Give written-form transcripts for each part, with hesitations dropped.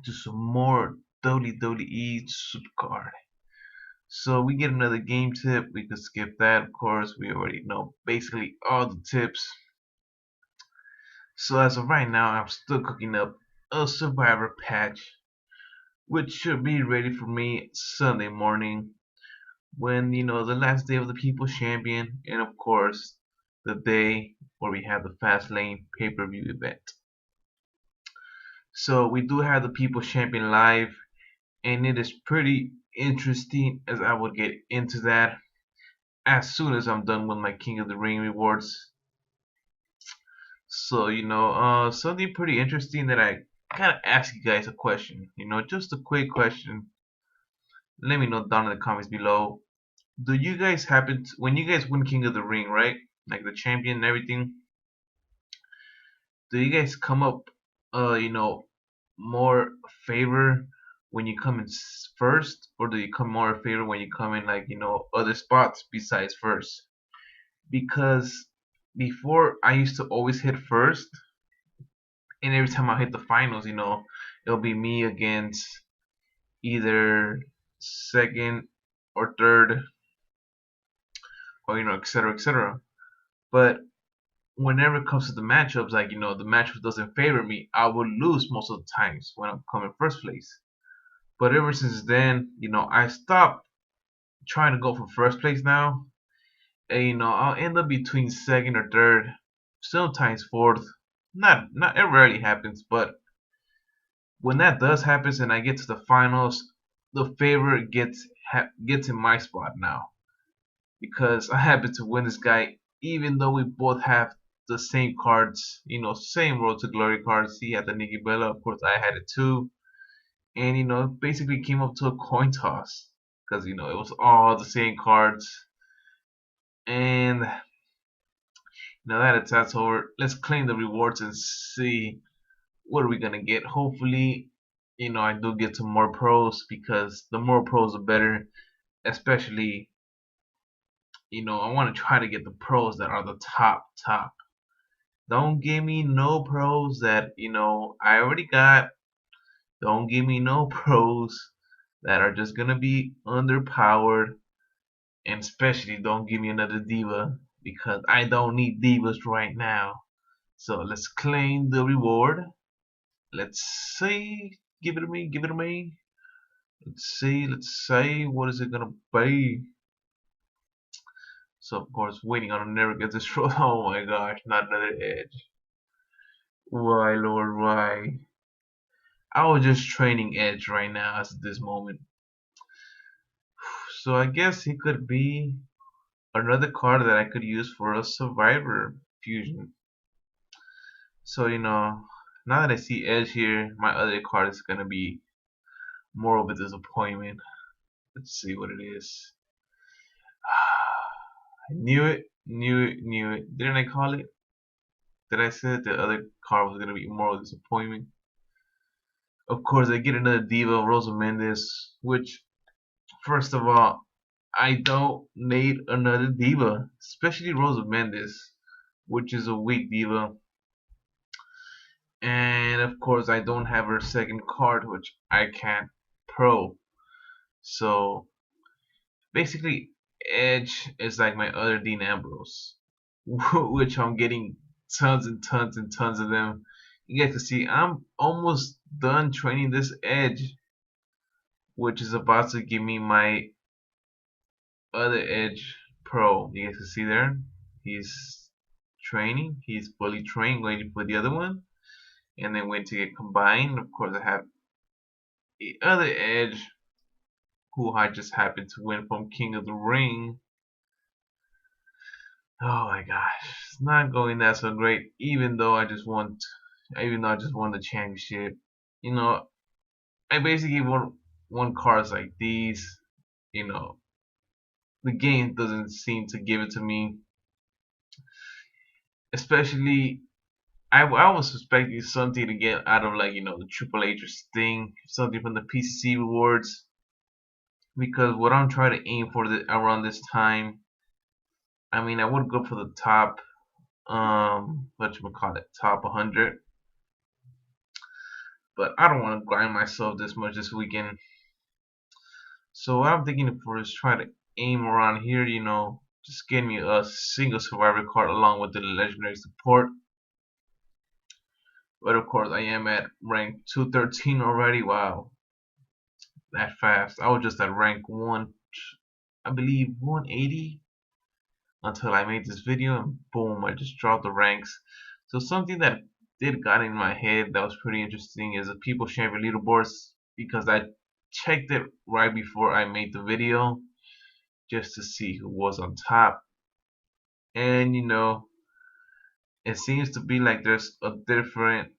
to some more WWE Supercard. So we get another game tip. We could skip that, of course. We already know basically all the tips. So as of right now, I'm still cooking up a Survivor patch, which should be ready for me Sunday morning when the last day of the People's Champion, and of course the day where we have the Fastlane pay-per-view event. So we do have the People's Champion live, and it is pretty interesting as I will get into that as soon as I'm done with my King of the Ring rewards. So something pretty interesting that I gotta ask you guys a question. Just a quick question. Let me know down in the comments below. Do you guys happen to, when you guys win King of the Ring, right? Like the champion and everything, do you guys come up, more favor when you come in first, or do you come more favor when you come in like other spots besides first? Because before I used to always hit first, and every time I hit the finals, it'll be me against either second or third, or etc. etc. But whenever it comes to the matchups, like the matchup doesn't favor me, I will lose most of the times when I'm coming first place. But ever since then, I stopped trying to go for first place now. And I'll end up between second or third, sometimes fourth. Not it rarely happens, but when that does happen and I get to the finals, the favor gets in my spot now because I happen to win this guy, even though we both have the same cards, same Road to Glory cards. He had the Nikki Bella, of course I had it too, and it basically came up to a coin toss because it was all the same cards. And now that that's over, let's claim the rewards and see what are we gonna get. Hopefully, I do get some more pros because the more pros the better. Especially, I want to try to get the pros that are the top. Don't give me no pros that I already got. Don't give me no pros that are just gonna be underpowered, and especially don't give me another diva because I don't need divas right now. So let's claim the reward. Let's see. Give it to me. Give it to me. Let's see. Let's say. What is it gonna be? So of course, waiting on a never get destroyed. Oh my gosh, not another edge. Why, Lord, why? I was just training edge right now at this moment. So I guess he could be another card that I could use for a survivor fusion. So now that I see edge here, my other card is gonna be more of a disappointment. Let's see what it is. I knew it. Didn't I call it? Did I say the other card was gonna be more of a disappointment? Of course, I get another diva, Rosa Mendes, which, first of all, I don't need another diva, especially Rosa Mendes, which is a weak diva. And of course, I don't have her second card, which I can't pro. So basically, Edge is like my other Dean Ambrose, which I'm getting tons and tons and tons of them. You guys can see I'm almost done training this Edge, which is about to give me my other Edge Pro. You guys can see there. He's training. He's fully trained, waiting for the other one. And then wait to get combined. Of course, I have the other Edge, who I just happened to win from King of the Ring. Oh my gosh, it's not going that so great. Even though I just won the championship. I basically won cards like these. You know, the game doesn't seem to give it to me. Especially, I was expecting something to get out of like the Triple H or Sting, something from the PCC rewards, because what I'm trying to aim for around this time, I mean, I would go for the top, what you call it, top 100. but I don't want to grind myself this much this weekend. So what I'm thinking for is try to aim around here, just get me a single survivor card along with the legendary support. But of course, I am at rank 213 already. Wow, that fast. I was just at rank 1, I believe 180 until I made this video, and boom, I just dropped the ranks. So something that did got in my head that was pretty interesting is the people champion leaderboards, because I checked it right before I made the video just to see who was on top. And it seems to be like there's a different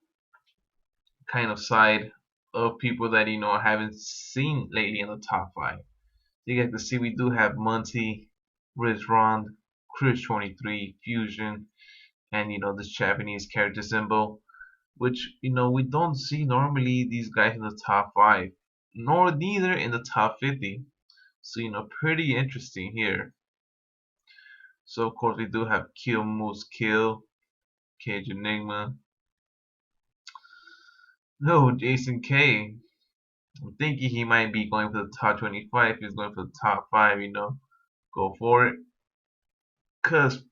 kind of side of people that I haven't seen lately in the top 5. You guys can see we do have Monty, Rizrond, Chris 23, Fusion, and this Japanese character symbol, which we don't see normally these guys in the top 5, nor neither in the top 50. So pretty interesting here. So of course we do have Kill Moose Kill, Cage Enigma. No, Jason K. I'm thinking he might be going for the top 25. If he's going for the top 5, go for it. Cause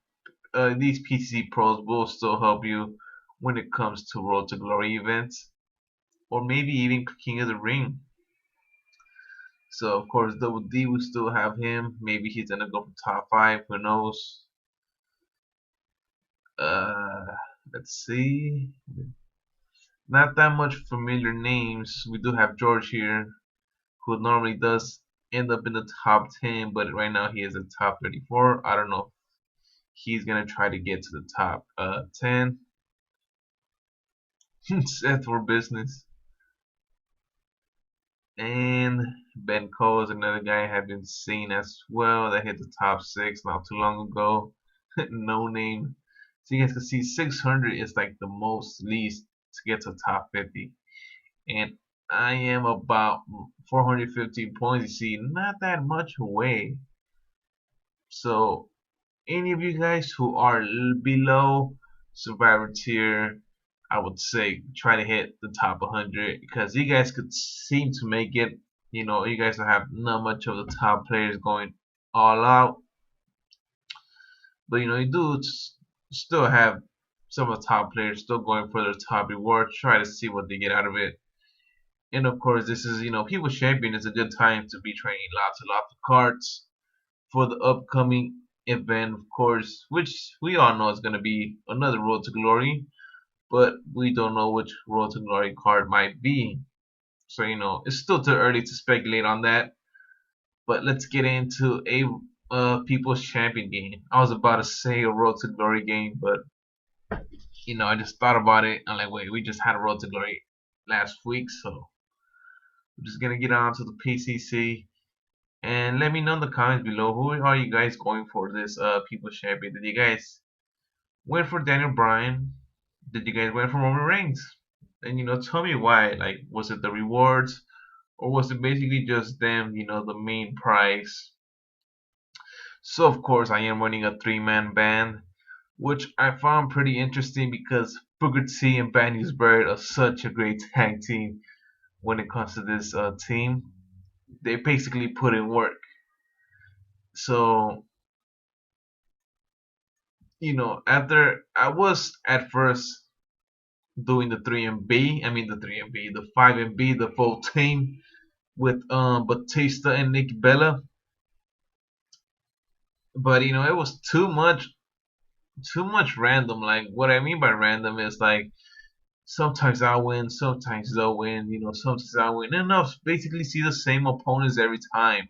these PCC pros will still help you when it comes to Road to Glory events, or maybe even King of the Ring. So of course Double D will still have him. Maybe he's gonna go for top 5. Who knows? Uh, let's see. Not that much familiar names. We do have George here, who normally does end up in the top 10, but right now he is at top 34. I don't know if he's gonna try to get to the top 10. Set for business. And Ben Cole is another guy I have been seeing as well that hit the top 6 not too long ago. No name. So you guys can see 600 is like the most least to get to top 50. And I am about 450 points. You see, not that much away. So any of you guys who are below Survivor tier, I would say try to hit the top 100, because you guys could seem to make it. You guys have not much of the top players going all out, but you do still have some of the top players still going for their top reward. Try to see what they get out of it. And of course, this is People's Champion is a good time to be training lots and lots of cards for the upcoming event, of course, which we all know is going to be another Road to Glory, but we don't know which Road to Glory card might be. So it's still too early to speculate on that. But let's get into a People's Champion game. I was about to say a Road to Glory game, but I just thought about it. I'm like, wait, we just had a Road to Glory last week, so we're just gonna get on to the PCC. And let me know in the comments below, who are you guys going for this People's Champion? Did you guys went for Daniel Bryan? Did you guys went for Roman Reigns? And tell me why. Like, was it the rewards, or was it basically just them, the main prize? So of course I am running a 3-man band, which I found pretty interesting because Booker T and Bad News Barrett are such a great tag team when it comes to this team. They basically put in work. So after I was at first doing the 3MB, I mean the 3MB, the 5MB, the full team with Batista and Nikki Bella, but it was too much random. Like, what I mean by random is like sometimes I win, sometimes they'll win, sometimes I win, and I'll basically see the same opponents every time.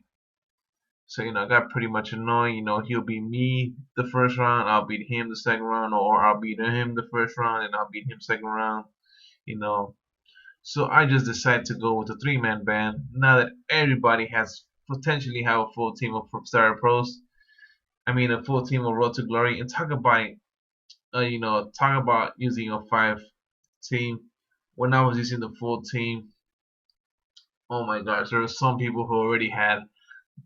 So I got pretty much annoying. He'll beat me the first round, I'll beat him the second round, or I'll beat him the first round and I'll beat him second round. You know, so I just decided to go with a 3-man band. Now that everybody has potentially have a full team of Star Pros, I mean a full team of Road to Glory, and talk about using a 5 team. When I was using the full team, oh my gosh, there were some people who already had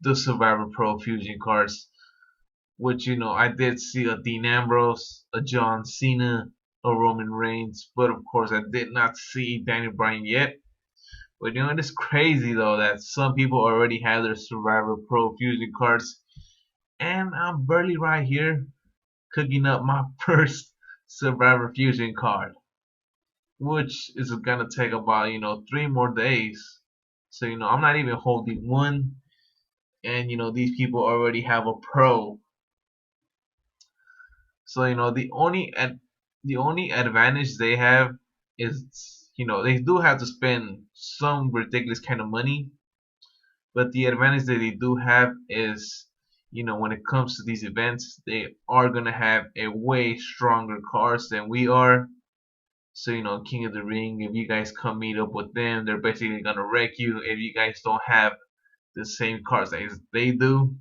the Survivor Pro fusion cards, which I did see a Dean Ambrose, a John Cena, or Roman Reigns, but of course I did not see Daniel Bryan yet. But you know, it's crazy though that some people already have their Survivor Pro Fusion cards, and I'm barely right here cooking up my first Survivor Fusion card, which is gonna take about 3 more days. So I'm not even holding one, and these people already have a pro. So the only advantage they have is they do have to spend some ridiculous kind of money, but the advantage that they do have is when it comes to these events, they are gonna have a way stronger cards than we are. So King of the Ring, if you guys come meet up with them, they're basically gonna wreck you if you guys don't have the same cards as they do.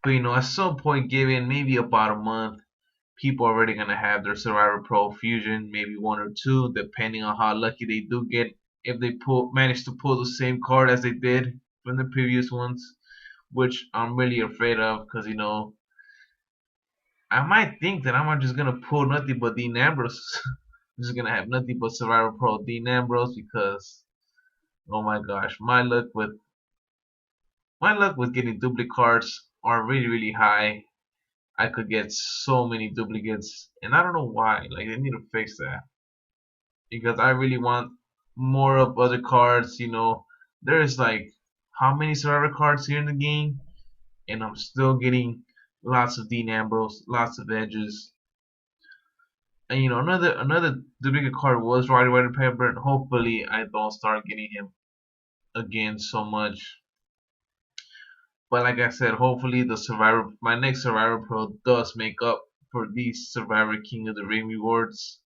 But at some point, given maybe about a month, people are already gonna have their Survivor Pro Fusion, maybe one or two, depending on how lucky they do get. If they manage to pull the same card as they did from the previous ones, which I'm really afraid of, because I might think that I'm just gonna pull nothing but Dean Ambrose. I'm just gonna have nothing but Survivor Pro Dean Ambrose because oh my gosh, my luck with getting duplicate cards are really really high. I could get so many duplicates, and I don't know why. Like they need to fix that because I really want more of other cards. There's like how many Survivor cards here in the game, and I'm still getting lots of Dean Ambrose, lots of edges. And another duplicate card was Roddy Piper, and hopefully I don't start getting him again so much. But like I said, hopefully my next Survivor Pro does make up for these Survivor King of the Ring rewards.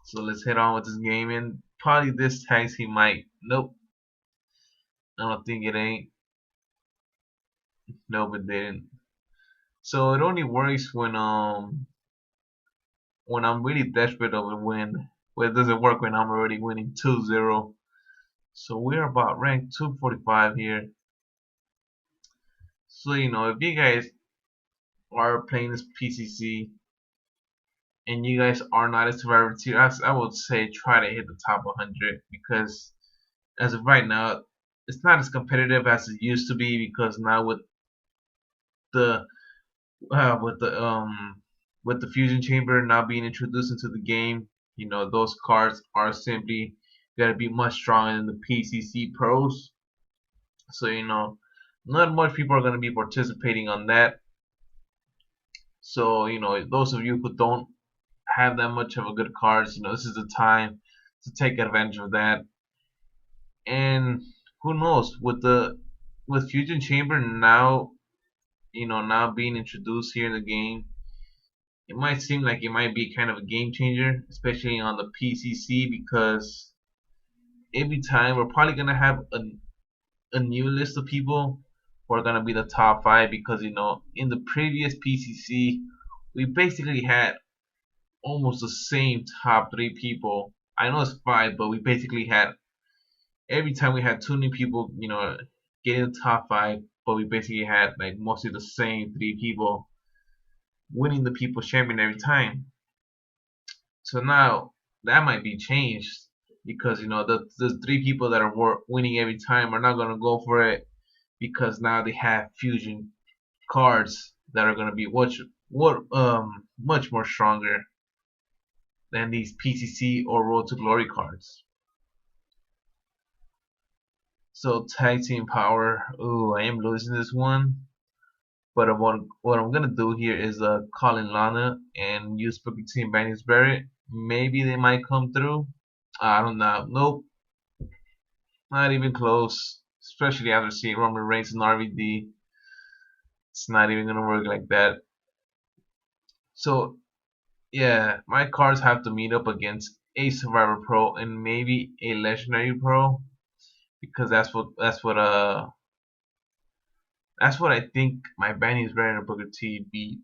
So let's head on with this game, and probably this tags he might. Nope, I don't think it ain't. Nope, it didn't. So it only works when I'm really desperate of a win. Well, it doesn't work when I'm already winning 2-0. So we're about rank 245 here. So if you guys are playing this PCC and you guys are not a Survivor tier, I would say try to hit the top 100 because as of right now, it's not as competitive as it used to be because now the with the fusion chamber now being introduced into the game, those cards are simply gonna be much stronger than the PCC pros. So not much people are gonna be participating on that. So those of you who don't have that much of a good cards, this is the time to take advantage of that. And who knows with fusion chamber now now being introduced here in the game, it might seem like it might be kind of a game changer, especially on the PCC because every time we're probably gonna have a new list of people who are gonna be the top five because in the previous PCC we basically had almost the same top three people. I know it's five, but we basically had every time we had two new people, getting the top five, but we basically had like mostly the same three people winning the People's Champion every time. So now that might be changed because the three people that are winning every time are not gonna go for it because now they have fusion cards that are gonna be much more stronger than these PCC or Road to Glory cards. So tag team power. Ooh, I am losing this one. But what I'm gonna do here is call in Lana and use Booker T and Bannies Barrett. Maybe they might come through. I don't know. Nope, not even close. Especially after seeing Roman Reigns and RVD, it's not even gonna work like that. So yeah, my cards have to meet up against a Survivor Pro and maybe a Legendary Pro because that's what I think my Bannies Barrett and Booker T beat.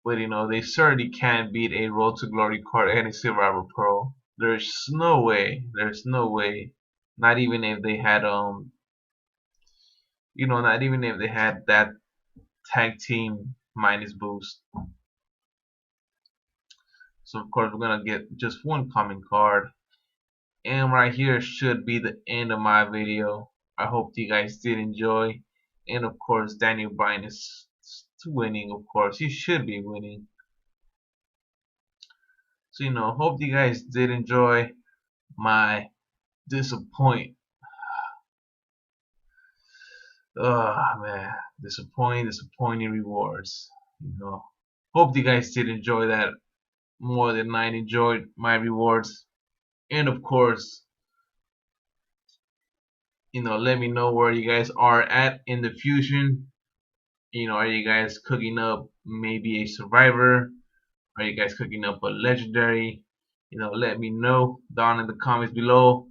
But they certainly can't beat a Road to Glory card and a Survivor Pro. There's no way. There's no way. Not even if they had not even if they had that tag team minus boost. So of course we're gonna get just one common card. And right here should be the end of my video. I hope you guys did enjoy. And of course Daniel Bryan is winning, of course. He should be winning. So hope you guys did enjoy my man, disappointing rewards. Hope you guys did enjoy that more than I enjoyed my rewards. And of course, let me know where you guys are at in the fusion. Are you guys cooking up maybe a survivor? Are you guys cooking up a legendary? Let me know down in the comments below.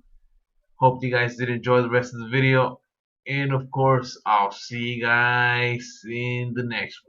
Hope you guys did enjoy the rest of the video. And of course, I'll see you guys in the next one.